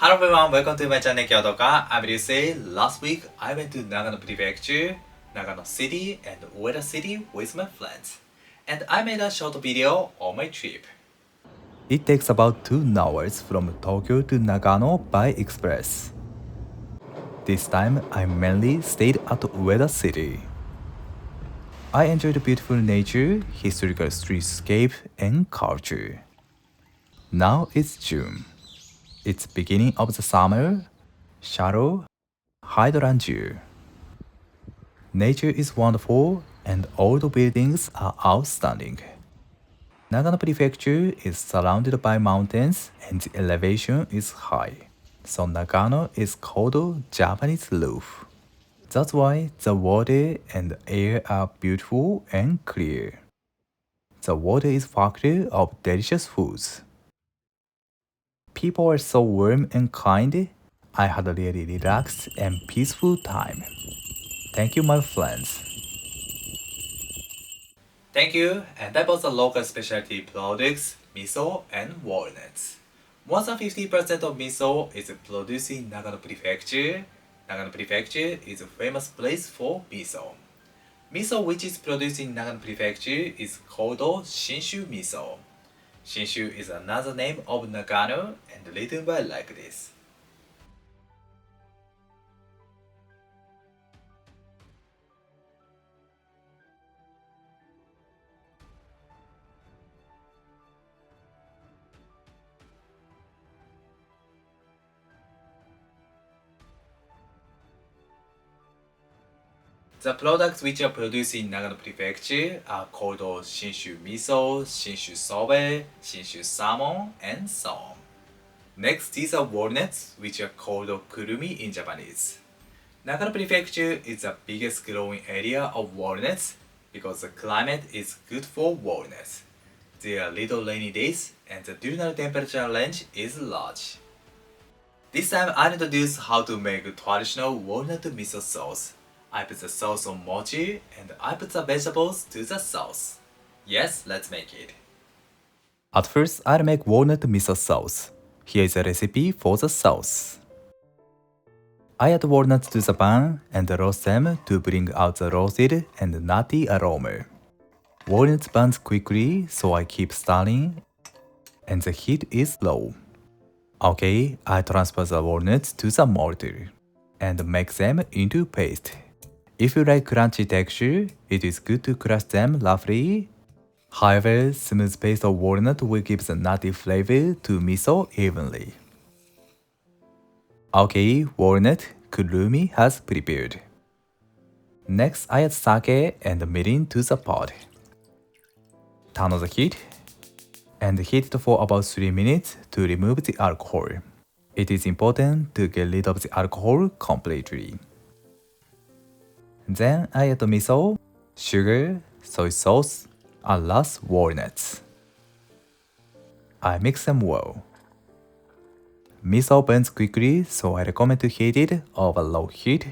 Hello everyone, welcome to my channel Kyotoka. I'm Ryusei. Last week I went to Nagano Prefecture, Nagano City and Ueda City with my friends. And I made a short video on my trip. It takes about 2 hours from Tokyo to Nagano by express. This time I mainly stayed at Ueda City. I enjoyed the beautiful nature, historical streetscape and culture. Now it's June. It's beginning of the summer, shadow, hydrangea. year. Nature is wonderful and all the buildings are outstanding. Nagano Prefecture is surrounded by mountains and the elevation is high, so Nagano is called Japanese roof. That's why the water and air are beautiful and clear. The water is factory of delicious foods. People are so warm and kind. I had a really relaxed and peaceful time. Thank you, my friends. Thank you, and that was the local specialty products, miso and walnuts. More than 50% of miso is produced in Nagano Prefecture. Nagano Prefecture is a famous place for miso. Miso which is produced in Nagano Prefecture is called Shinshu miso. Shinshu is another name of Nagano and written by like this. The products which are produced in Nagano Prefecture are called Shinshu Miso, Shinshu Sobe, Shinshu Salmon, and so on. Next, these are walnuts, which are called kurumi in Japanese. Nagano Prefecture is the biggest growing area of walnuts because the climate is good for walnuts. There are little rainy days and the diurnal temperature range is large. This time I introduce how to make traditional walnut miso sauce. I put the sauce on mochi and I put the vegetables to the sauce. Yes, let's make it. At first, I'll make walnut miso sauce. Here is a recipe for the sauce. I add walnuts to the pan and roast them to bring out the roasted and nutty aroma. Walnuts burn quickly, so I keep stirring and the heat is low. Okay, I transfer the walnuts to the mortar and make them into paste. If you like crunchy texture, it is good to crush them roughly. However, smooth paste of walnut will give the nutty flavor to miso evenly. Okay, walnut kurumi has prepared. Next, I add sake and mirin to the pot. Turn on the heat and heat it for about 3 minutes to remove the alcohol. It is important to get rid of the alcohol completely. Then I add miso, sugar, soy sauce, and last walnuts. I mix them well. Miso burns quickly, so I recommend to heat it over low heat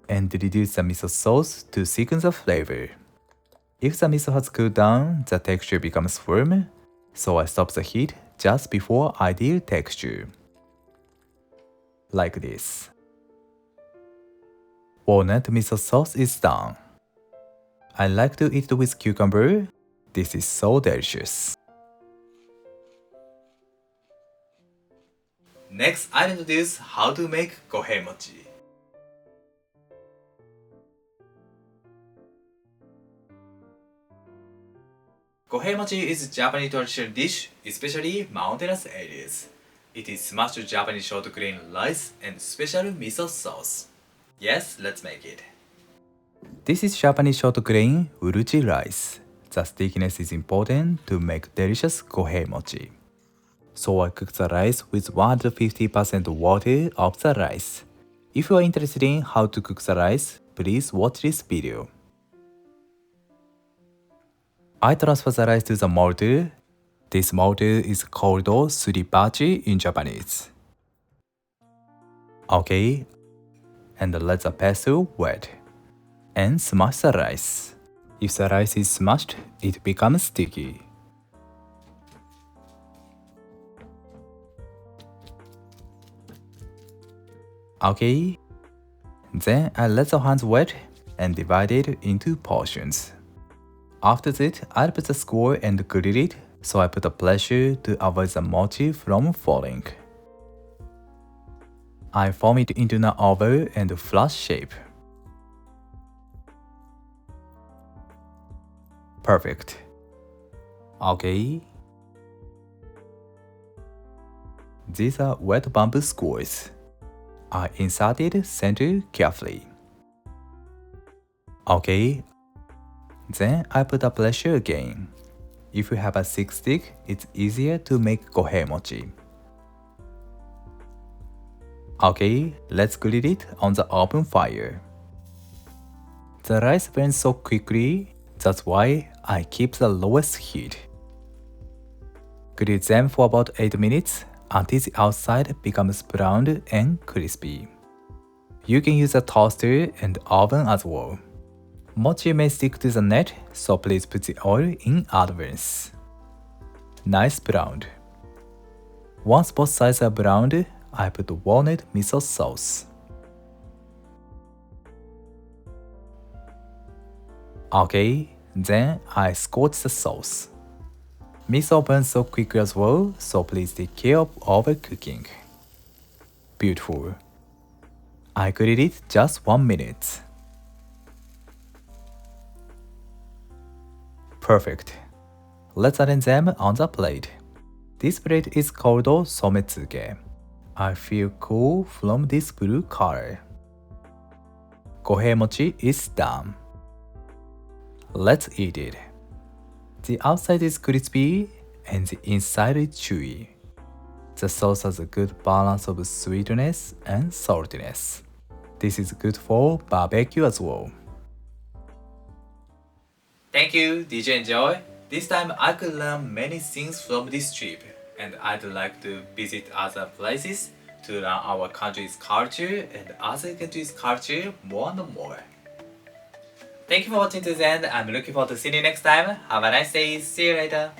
and reduce the miso sauce to thicken the flavor. If the miso has cooled down, the texture becomes firm, so I stop the heat just before ideal texture. Like this. Walnut miso sauce is done. I like to eat it with cucumber. This is so delicious. Next, I'll introduce how to make Gohei mochi. Gohei mochi is a Japanese traditional dish, especially mountainous areas. It is smashed Japanese short grain rice and special miso sauce. Yes, let's make it. This is Japanese short grain uruchi rice. The stickiness is important to make delicious Gohei mochi. So I cook the rice with 150% water of the rice. If you are interested in how to cook the rice, please watch this video. I transfer the rice to the mortar. This mortar is called suribachi in Japanese. Okay, and let the pestle wet. And smash the rice. If the rice is smashed, it becomes sticky. Okay. Then I let the hands wet and divide it into portions. After that, I put the score and grill it, so I put a pressure to avoid the mochi from falling. I form it into an oval and flat shape. Perfect. Okay. These are wet bamboo scores. I inserted center carefully. Okay. Then I put a pressure again. If you have a thick stick, it's easier to make Gohei mochi. Okay, let's grill it on the open fire. The rice burns so quickly, that's why I keep the lowest heat. Grill them for about 8 minutes until the outside becomes brown and crispy. You can use a toaster and oven as well. Mochi may stick to the net, so please put the oil in advance. Nice browned. Once both sides are browned, I put walnut miso sauce. Okay, then I scorch the sauce. Miso burns so quickly as well, so please take care of overcooking. Beautiful. I grill it just 1 minute. Perfect. Let's arrange them on the plate. This plate is called sometsuge. I feel cool from this blue color. Gohei mochi is done. Let's eat it. The outside is crispy and the inside is chewy. The sauce has a good balance of sweetness and saltiness. This is good for barbecue as well. Thank you, did you enjoy? This time I could learn many things from this trip, and I'd like to visit other places to learn our country's culture and other countries' culture more and more. Thank you for watching to the end. I'm looking forward to seeing you next time. Have a nice day. See you later.